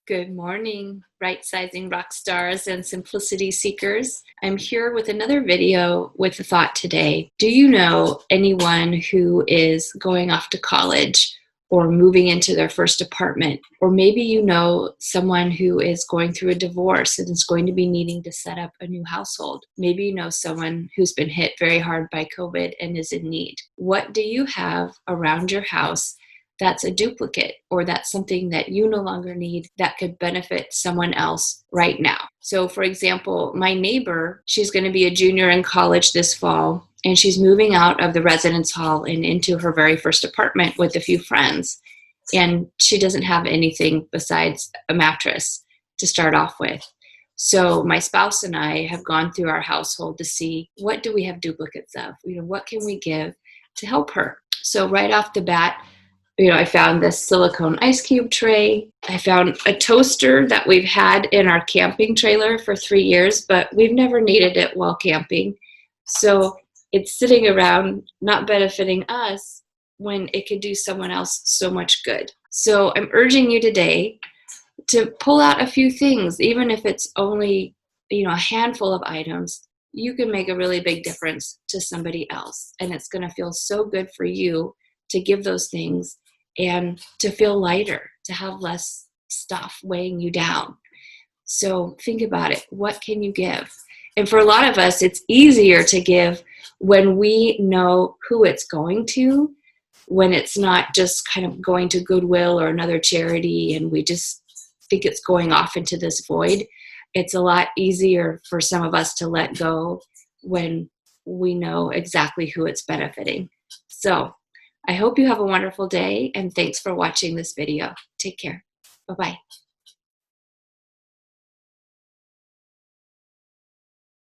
Good morning, right-sizing rock stars and simplicity seekers. I'm here with another video with a thought today. Do you know anyone who is going off to college or moving into their first apartment? Or maybe you know someone who is going through a divorce and is going to be needing to set up a new household. Maybe you know someone who's been hit very hard by COVID and is in need. What do you have around your house that's a duplicate, or that's something that you no longer need that could benefit someone else right now? So for example, my neighbor, she's going to be a junior in college this fall, and she's moving out of the residence hall and into her very first apartment with a few friends. And she doesn't have anything besides a mattress to start off with. So my spouse and I have gone through our household to see, what do we have duplicates of? What can we give to help her? So right off the bat, I found this silicone ice cube tray. I found a toaster that we've had in our camping trailer for 3 years, but we've never needed it while camping. So it's sitting around not benefiting us when it could do someone else so much good. So I'm urging you today to pull out a few things, even if it's only, a handful of items. You can make a really big difference to somebody else. And it's going to feel so good for you to give those things and to feel lighter, to have less stuff weighing you down. So think about it. What can you give? And for a lot of us, it's easier to give when we know who it's going to, when it's not just kind of going to Goodwill or another charity and we just think it's going off into this void. It's a lot easier for some of us to let go when we know exactly who it's benefiting. So I hope you have a wonderful day, and thanks for watching this video. Take care. Bye-bye.